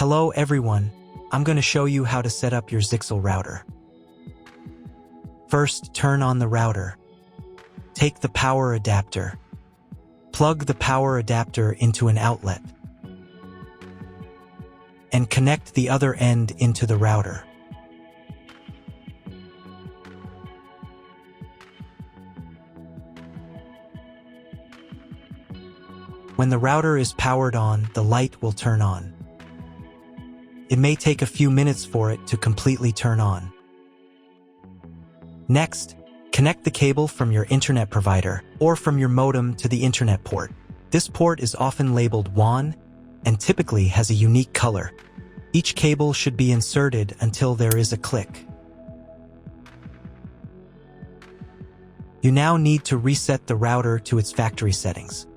Hello everyone, I'm going to show you how to set up your Zyxel router. First, turn on the router. Take the power adapter. Plug the power adapter into an outlet. And connect the other end into the router. When the router is powered on, the light will turn on. It may take a few minutes for it to completely turn on. Next, connect the cable from your internet provider or from your modem to the internet port. This port is often labeled WAN and typically has a unique color. Each cable should be inserted until there is a click. You now need to reset the router to its factory settings.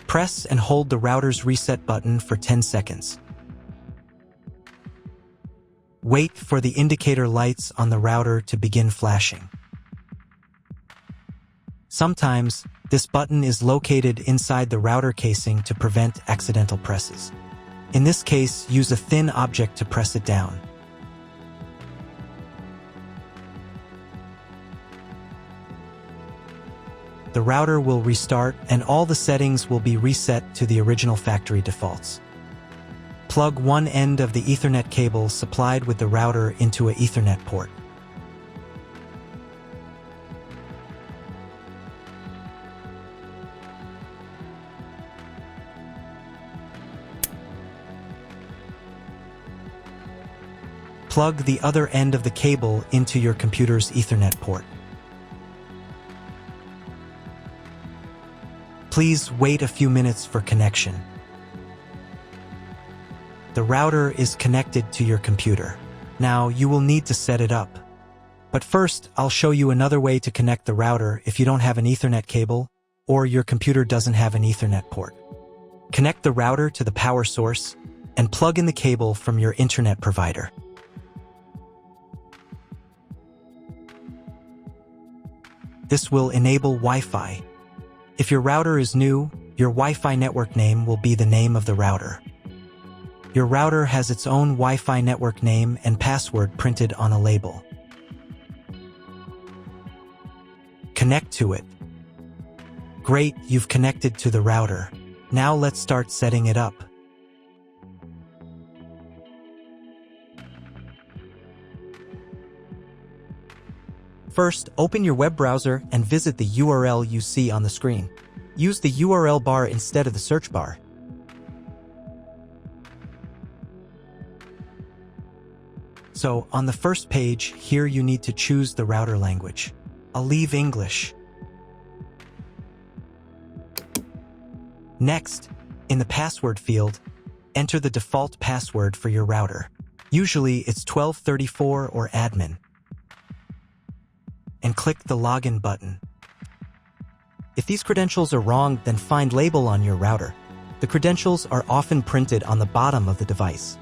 Press and hold the router's reset button for 10 seconds. Wait for the indicator lights on the router to begin flashing. Sometimes, this button is located inside the router casing to prevent accidental presses. In this case, use a thin object to press it down. The router will restart and all the settings will be reset to the original factory defaults. Plug one end of the Ethernet cable supplied with the router into an Ethernet port. Plug the other end of the cable into your computer's Ethernet port. Please wait a few minutes for connection. The router is connected to your computer. Now you will need to set it up. But first, I'll show you another way to connect the router if you don't have an Ethernet cable or your computer doesn't have an Ethernet port. Connect the router to the power source and plug in the cable from your internet provider. This will enable Wi-Fi. If your router is new, your Wi-Fi network name will be the name of the router. Your router has its own Wi-Fi network name and password printed on a label. Connect to it. Great, you've connected to the router. Now let's start setting it up. First, open your web browser and visit the URL you see on the screen. Use the URL bar instead of the search bar. So, on the first page, here you need to choose the router language. I'll leave English. Next, in the password field, enter the default password for your router. Usually, it's 1234 or admin. And click the login button. If these credentials are wrong, then find label on your router. The credentials are often printed on the bottom of the device.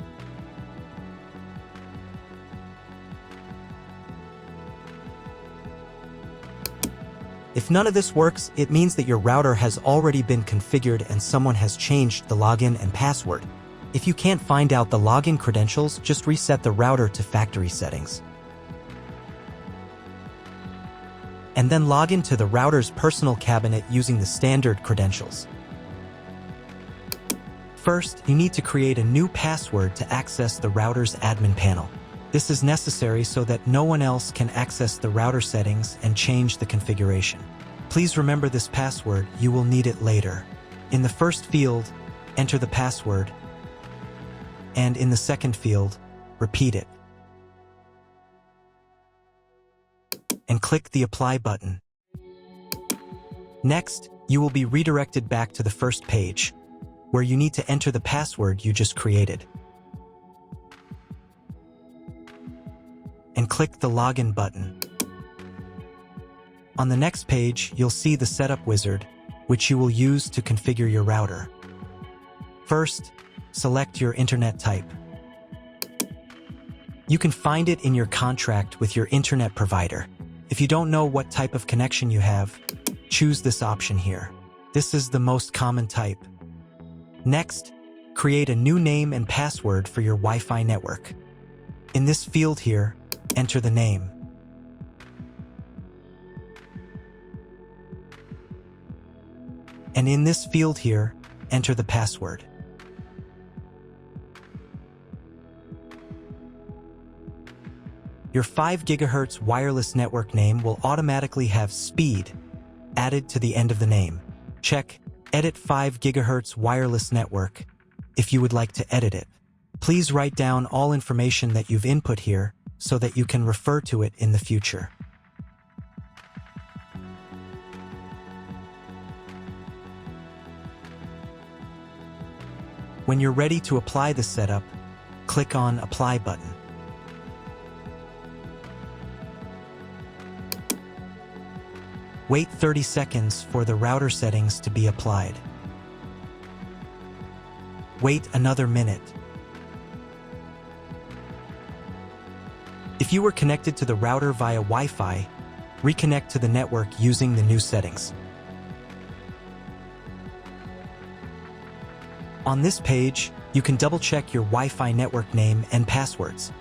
If none of this works, it means that your router has already been configured and someone has changed the login and password. If you can't find out the login credentials, just reset the router to factory settings. And then log into the router's personal cabinet using the standard credentials. First, you need to create a new password to access the router's admin panel. This is necessary so that no one else can access the router settings and change the configuration. Please remember this password, you will need it later. In the first field, enter the password, and in the second field, repeat it. And click the Apply button. Next, you will be redirected back to the first page, where you need to enter the password you just created. And click the Login button. On the next page, you'll see the Setup wizard, which you will use to configure your router. First, select your internet type. You can find it in your contract with your internet provider. If you don't know what type of connection you have, choose this option here. This is the most common type. Next, create a new name and password for your Wi-Fi network. In this field here, enter the name. And in this field here, enter the password. Your 5 GHz wireless network name will automatically have speed added to the end of the name. Check Edit 5 GHz wireless network if you would like to edit it. Please write down all information that you've input here so that you can refer to it in the future. When you're ready to apply the setup, click on Apply button. Wait 30 seconds for the router settings to be applied. Wait another minute. If you were connected to the router via Wi-Fi, reconnect to the network using the new settings. On this page, you can double-check your Wi-Fi network name and passwords.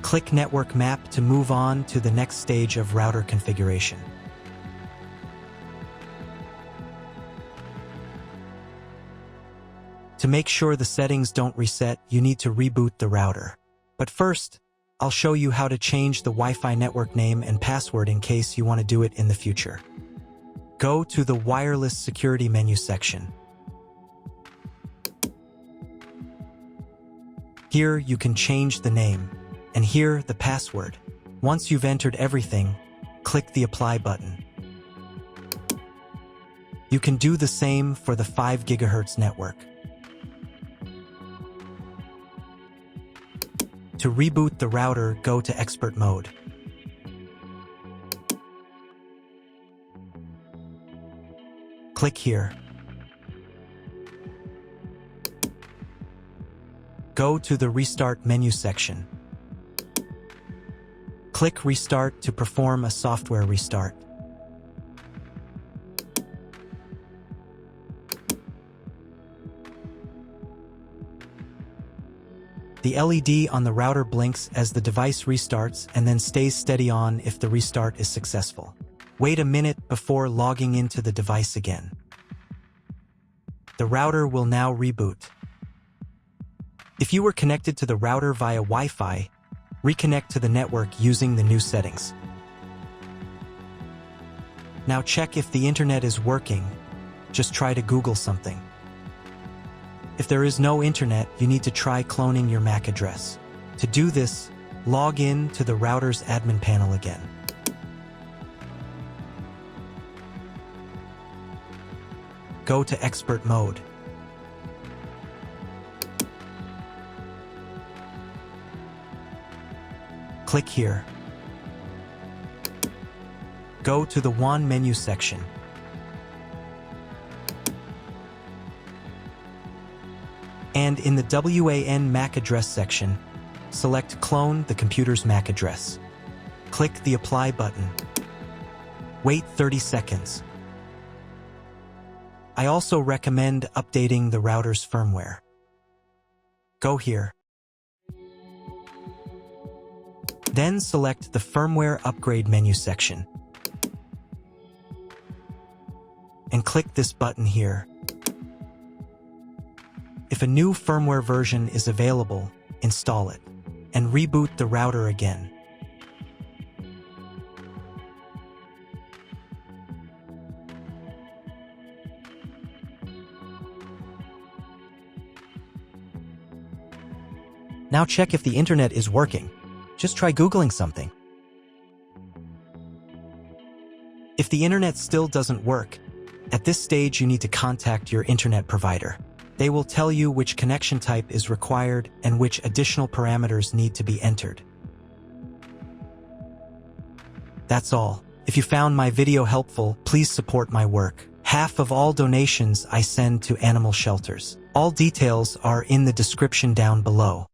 Click Network Map to move on to the next stage of router configuration. To make sure the settings don't reset, you need to reboot the router. But first, I'll show you how to change the Wi-Fi network name and password in case you want to do it in the future. Go to the Wireless Security menu section. Here you can change the name, and here the password. Once you've entered everything, click the Apply button. You can do the same for the 5 GHz network. To reboot the router, go to Expert Mode. Click here. Go to the Restart menu section. Click Restart to perform a software restart. The LED on the router blinks as the device restarts and then stays steady on if the restart is successful. Wait a minute before logging into the device again. The router will now reboot. If you were connected to the router via Wi-Fi, reconnect to the network using the new settings. Now check if the internet is working. Just try to Google something. If there is no internet, you need to try cloning your MAC address. To do this, log in to the router's admin panel again. Go to Expert Mode. Click here. Go to the WAN menu section. And in the WAN MAC address section, select Clone the computer's MAC address. Click the Apply button. Wait 30 seconds. I also recommend updating the router's firmware. Go here. Then select the Firmware Upgrade menu section. And click this button here. If a new firmware version is available, install it, and reboot the router again. Now check if the internet is working. Just try Googling something. If the internet still doesn't work, at this stage you need to contact your internet provider. They will tell you which connection type is required and which additional parameters need to be entered. That's all. If you found my video helpful, please support my work. Half of all donations I send to animal shelters. All details are in the description down below.